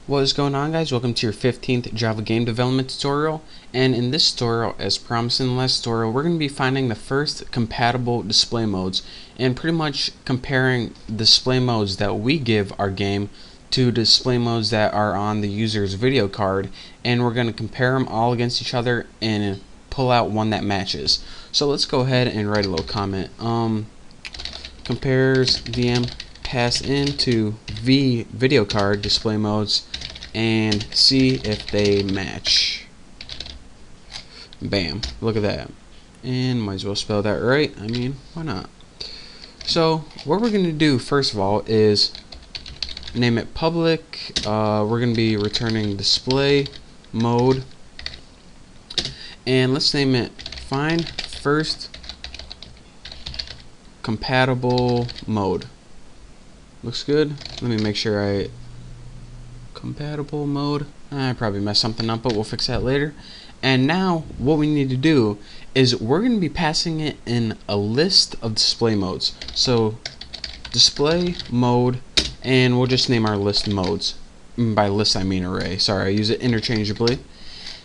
What is going on, guys? Welcome to your 15th Java game development tutorial, and in this tutorial, as promised in the last tutorial, we're going to be finding the first compatible display modes and pretty much comparing display modes that we give our game to display modes that are on the user's video card, and we're going to compare them all against each other and pull out one that matches. So let's go ahead and write a little comment. Compares VM pass into V video card display modes and see if they match. Bam, look at that. And might as well spell that right. I mean, why not? So what we're going to do first of all is name it public. We're going to be returning display mode, and let's name it find first compatible mode. Looks good. Let me make sure compatible mode. I probably messed something up, but we'll fix that later. And now what we need to do is we're going to be passing it in a list of display modes. So display mode, and we'll just name our list modes. By list I mean array. Sorry, I use it interchangeably.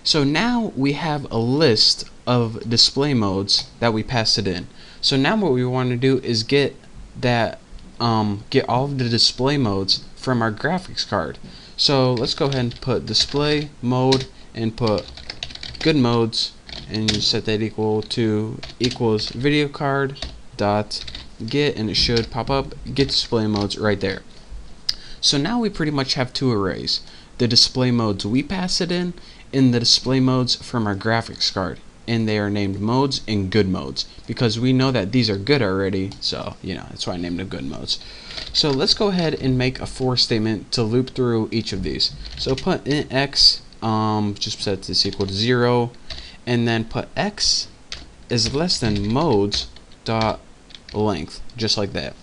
So now we have a list of display modes that we passed it in. So now what we want to do is get all of the display modes from our graphics card. So let's go ahead and put display mode and put good modes, and you set that equals video card dot get, and it should pop up get display modes right there. So now we pretty much have two arrays: the display modes we pass it in and the display modes from our graphics card, and they are named modes and good modes because we know that these are good already, so that's why I named them good modes. So let's go ahead and make a for statement to loop through each of these. So put int x, just set this equal to 0, and then put x is less than modes dot length, just like that.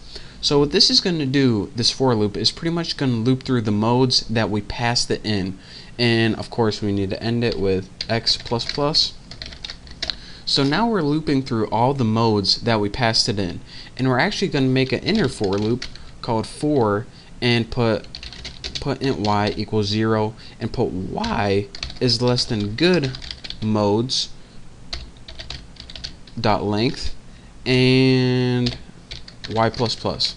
So what this is going to do, this for loop, is pretty much going to loop through the modes that we passed it in, and of course we need to end it with x plus plus. So now we're looping through all the modes that we passed it in, and we're actually going to make an inner for loop called for, and put int y equals 0, and put y is less than good modes dot length and y plus plus.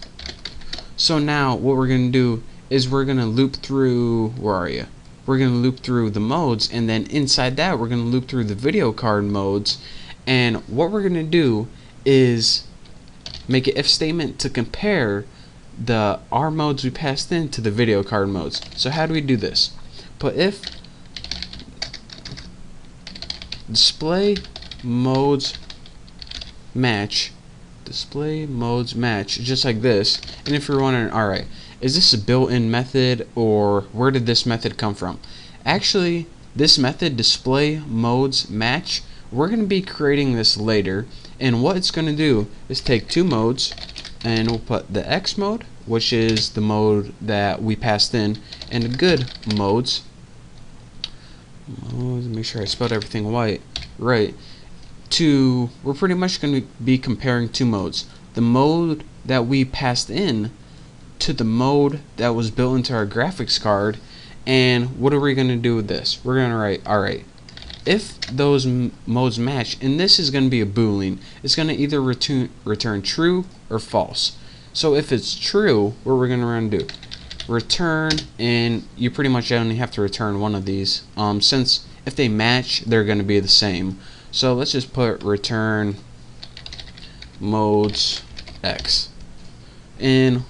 So now what we're going to do is we're going to loop through, we're going to loop through the modes, and then inside that we're going to loop through the video card modes. And what we're going to do is make an if statement to compare our modes we passed in to the video card modes. So how do we do this? Put if display modes match, just like this. And if you're wondering, alright, is this a built-in method or where did this method come from? Actually, this method, display modes match, we're going to be creating this later, and what it's going to do is take two modes, and we'll put the X mode, which is the mode that we passed in, and the good modes. Make sure I spelled everything right. We're pretty much going to be comparing two modes: the mode that we passed in to the mode that was built into our graphics card. And what are we going to do with this? We're going to write, alright, if those modes match, and this is going to be a boolean, it's going to either return true or false. So if it's true, what we're going to do, return, and you pretty much only have to return one of these, since if they match, they're going to be the same. So let's just put return modes x, and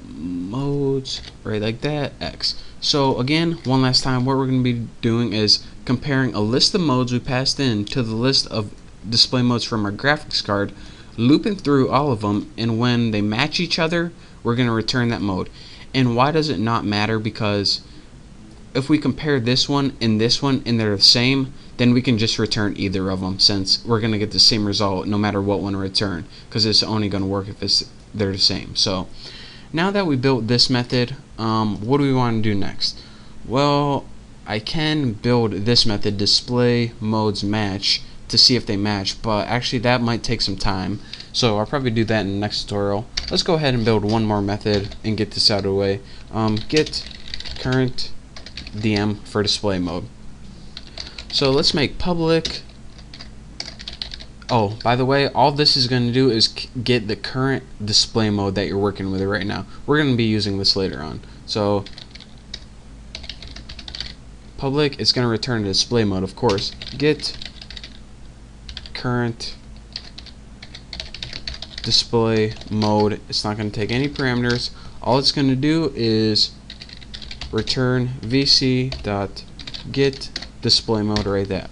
modes right like that x. So again, one last time, what we're going to be doing is comparing a list of modes we passed in to the list of display modes from our graphics card, looping through all of them, and when they match each other, we're going to return that mode. And why does it not matter? Because if we compare this one and they're the same, then we can just return either of them, since we're going to get the same result no matter what one we return, because it's only going to work if they're the same. So now that we built this method, what do we want to do next? Well, I can build this method, display modes match, to see if they match, but actually that might take some time, so I'll probably do that in the next tutorial. Let's go ahead and build one more method and get this out of the way. Get current DM for display mode. So let's make public. Oh, by the way, all this is going to do is get the current display mode that you're working with right now. We're going to be using this later on. So public is going to return to display mode, of course. Get current display mode. It's not going to take any parameters. All it's going to do is return vc.get display mode right there.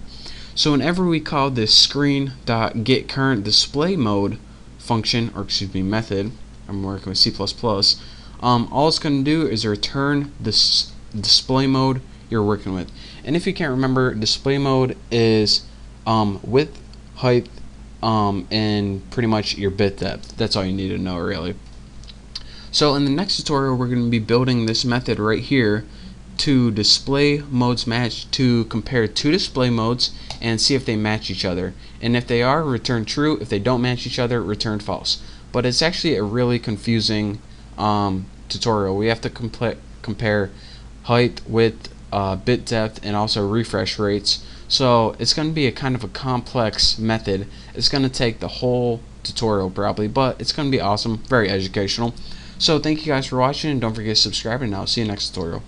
So whenever we call this screen.getCurrentDisplayMode function, or excuse me, method, I'm working with C++, all it's going to do is return this display mode you're working with. And if you can't remember, display mode is width, height, and pretty much your bit depth. That's all you need to know, really. So in the next tutorial, we're going to be building this method right here to display modes match, to compare two display modes and see if they match each other. And if they are, return true. If they don't match each other, return false. But it's actually a really confusing tutorial. We have to compare height, width, bit depth, and also refresh rates. So it's going to be a kind of a complex method. It's going to take the whole tutorial probably, but it's going to be awesome, very educational. So thank you guys for watching, and don't forget to subscribe, and I'll see you next tutorial.